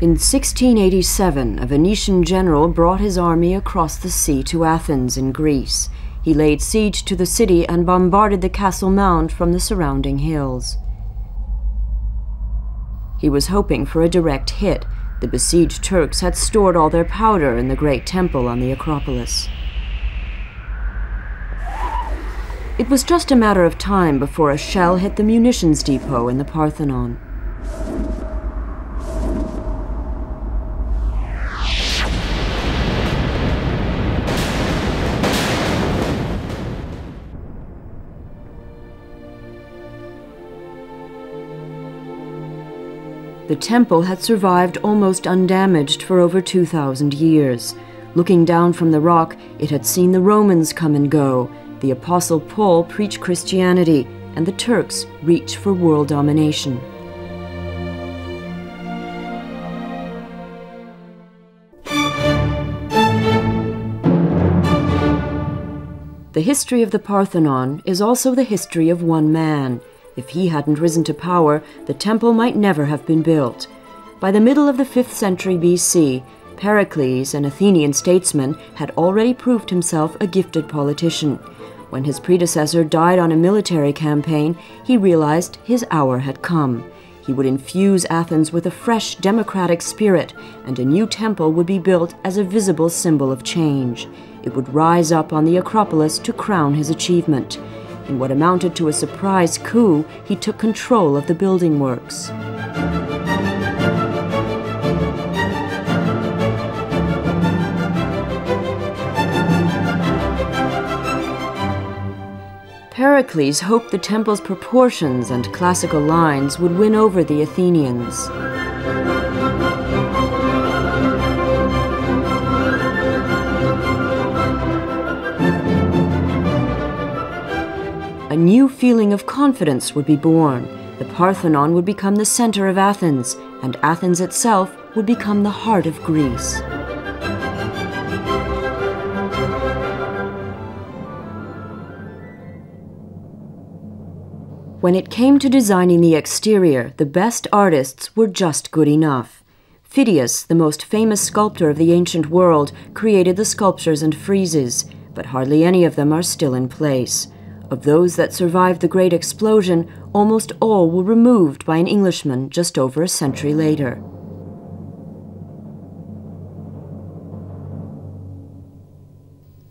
In 1687, a Venetian general brought his army across the sea to Athens in Greece. He laid siege to the city and bombarded the castle mound from the surrounding hills. He was hoping for a direct hit. The besieged Turks had stored all their powder in the great temple on the Acropolis. It was just a matter of time before a shell hit the munitions depot in the Parthenon. The temple had survived almost undamaged for over 2,000 years. Looking down from the rock, it had seen the Romans come and go, the Apostle Paul preach Christianity, and the Turks reach for world domination. The history of the Parthenon is also the history of one man. If he hadn't risen to power, the temple might never have been built. By the middle of the 5th century BC, Pericles, an Athenian statesman, had already proved himself a gifted politician. When his predecessor died on a military campaign, he realized his hour had come. He would infuse Athens with a fresh democratic spirit, and a new temple would be built as a visible symbol of change. It would rise up on the Acropolis to crown his achievement. In what amounted to a surprise coup, he took control of the building works. Pericles hoped the temple's proportions and classical lines would win over the Athenians. A new feeling of confidence would be born. The Parthenon would become the center of Athens, and Athens itself would become the heart of Greece. When it came to designing the exterior, the best artists were just good enough. Phidias, the most famous sculptor of the ancient world, created the sculptures and friezes, but hardly any of them are still in place. Of those that survived the Great Explosion, almost all were removed by an Englishman just over a century later.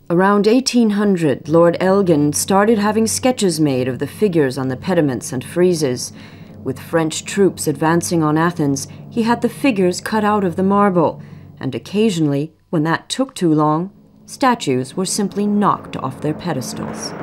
Around 1800, Lord Elgin started having sketches made of the figures on the pediments and friezes. With French troops advancing on Athens, he had the figures cut out of the marble, and occasionally, when that took too long, statues were simply knocked off their pedestals.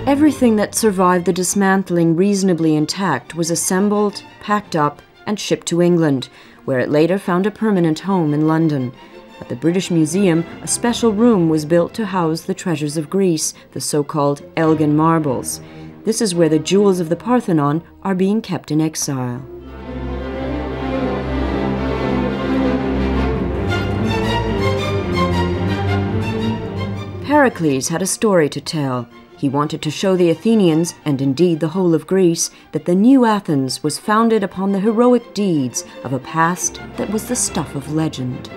Everything that survived the dismantling reasonably intact was assembled, packed up, and shipped to England, where it later found a permanent home in London. At the British Museum, a special room was built to house the treasures of Greece, the so-called Elgin marbles. This is where the jewels of the Parthenon are being kept in exile. Pericles had a story to tell. He wanted to show the Athenians, and indeed the whole of Greece, that the new Athens was founded upon the heroic deeds of a past that was the stuff of legend.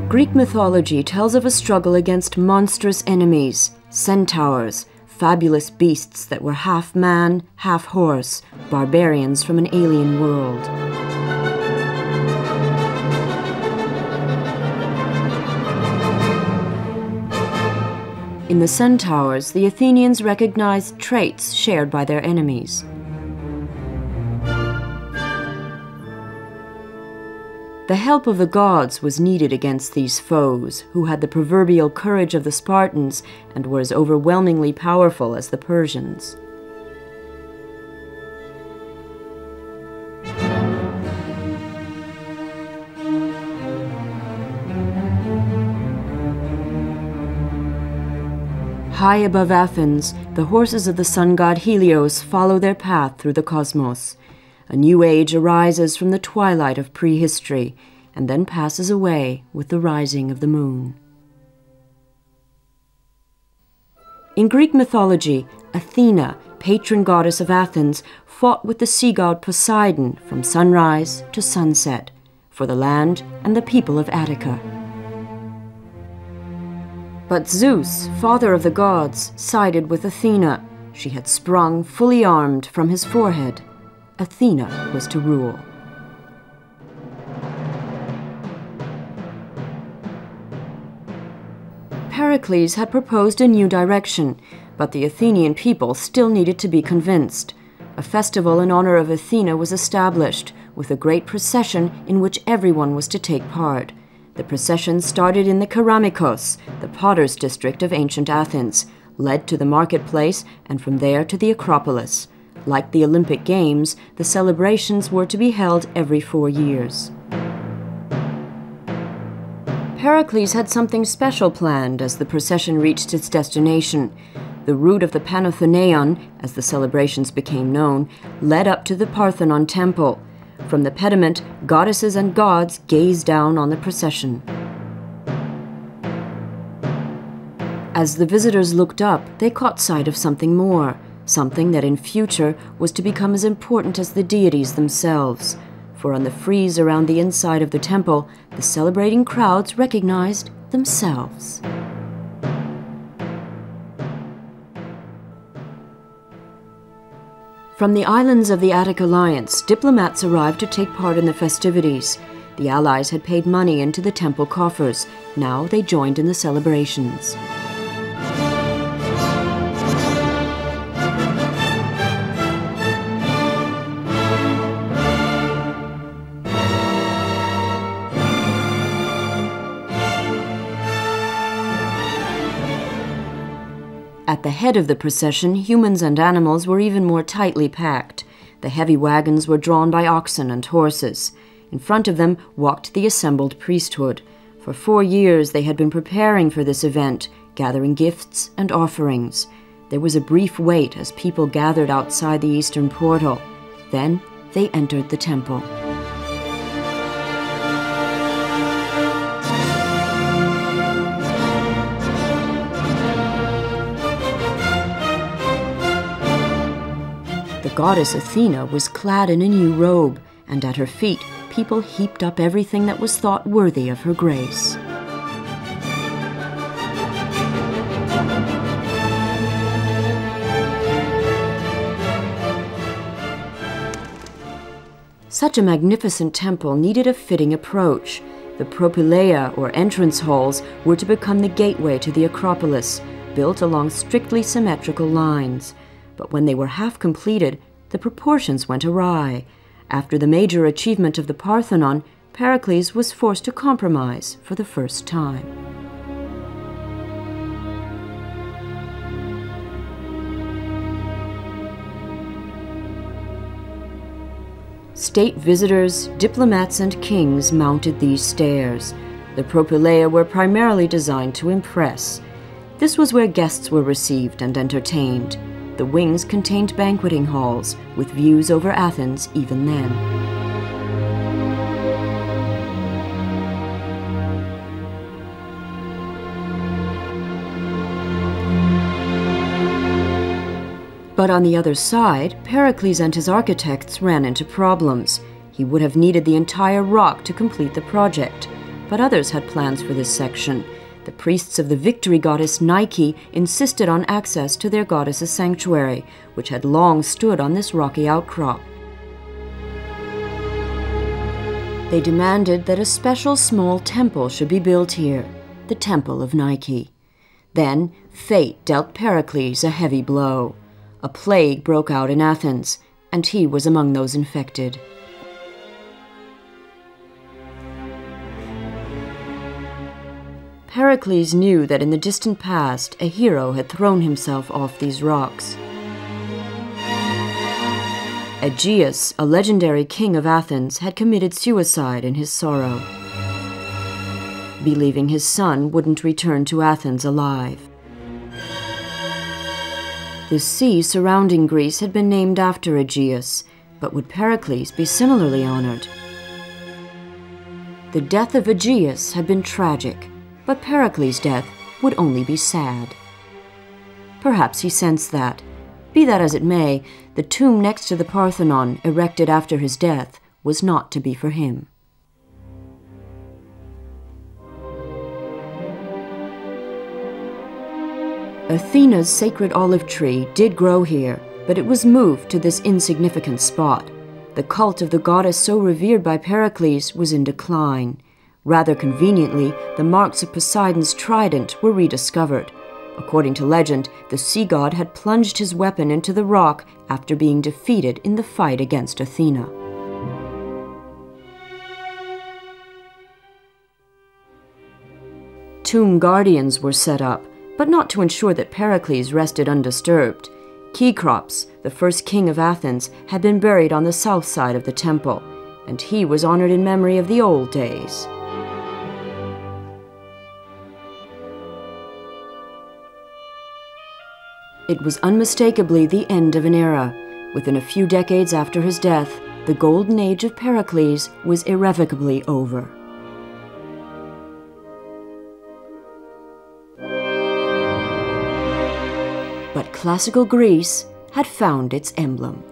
Greek mythology tells of a struggle against monstrous enemies, centaurs, fabulous beasts that were half man, half horse, barbarians from an alien world. In the centaurs, the Athenians recognized traits shared by their enemies. The help of the gods was needed against these foes, who had the proverbial courage of the Spartans and were as overwhelmingly powerful as the Persians. High above Athens, the horses of the sun god Helios follow their path through the cosmos. A new age arises from the twilight of prehistory, and then passes away with the rising of the moon. In Greek mythology, Athena, patron goddess of Athens, fought with the sea god Poseidon from sunrise to sunset, for the land and the people of Attica. But Zeus, father of the gods, sided with Athena. She had sprung, fully armed, from his forehead. Athena was to rule. Pericles had proposed a new direction, but the Athenian people still needed to be convinced. A festival in honor of Athena was established, with a great procession in which everyone was to take part. The procession started in the Keramikos, the potter's district of ancient Athens, led to the marketplace, and from there to the Acropolis. Like the Olympic Games, the celebrations were to be held every 4 years. Pericles had something special planned as the procession reached its destination. The route of the Panathenaion, as the celebrations became known, led up to the Parthenon temple. From the pediment, goddesses and gods gazed down on the procession. As the visitors looked up, they caught sight of something more, something that in future was to become as important as the deities themselves. For on the frieze around the inside of the temple, the celebrating crowds recognized themselves. From the islands of the Attic Alliance, diplomats arrived to take part in the festivities. The allies had paid money into the temple coffers. Now they joined in the celebrations. At the head of the procession, humans and animals were even more tightly packed. The heavy wagons were drawn by oxen and horses. In front of them walked the assembled priesthood. For 4 years they had been preparing for this event, gathering gifts and offerings. There was a brief wait as people gathered outside the eastern portal. Then they entered the temple. The goddess Athena was clad in a new robe, and at her feet people heaped up everything that was thought worthy of her grace. Such a magnificent temple needed a fitting approach. The propylaea, or entrance halls, were to become the gateway to the Acropolis, built along strictly symmetrical lines. But when they were half completed, the proportions went awry. After the major achievement of the Parthenon, Pericles was forced to compromise for the first time. State visitors, diplomats, and kings mounted these stairs. The propylaea were primarily designed to impress. This was where guests were received and entertained. The wings contained banqueting halls, with views over Athens even then. But on the other side, Pericles and his architects ran into problems. He would have needed the entire rock to complete the project, but others had plans for this section. The priests of the victory goddess Nike insisted on access to their goddess's sanctuary, which had long stood on this rocky outcrop. They demanded that a special small temple should be built here, the Temple of Nike. Then fate dealt Pericles a heavy blow. A plague broke out in Athens, and he was among those infected. Pericles knew that in the distant past, a hero had thrown himself off these rocks. Aegeus, a legendary king of Athens, had committed suicide in his sorrow, believing his son wouldn't return to Athens alive. The sea surrounding Greece had been named after Aegeus, but would Pericles be similarly honored? The death of Aegeus had been tragic, but Pericles' death would only be sad. Perhaps he sensed that. Be that as it may, the tomb next to the Parthenon, erected after his death, was not to be for him. Athena's sacred olive tree did grow here, but it was moved to this insignificant spot. The cult of the goddess so revered by Pericles was in decline. Rather conveniently, the marks of Poseidon's trident were rediscovered. According to legend, the sea god had plunged his weapon into the rock after being defeated in the fight against Athena. Tomb guardians were set up, but not to ensure that Pericles rested undisturbed. Cecrops, the first king of Athens, had been buried on the south side of the temple, and he was honored in memory of the old days. It was unmistakably the end of an era. Within a few decades after his death, the golden age of Pericles was irrevocably over. But classical Greece had found its emblem.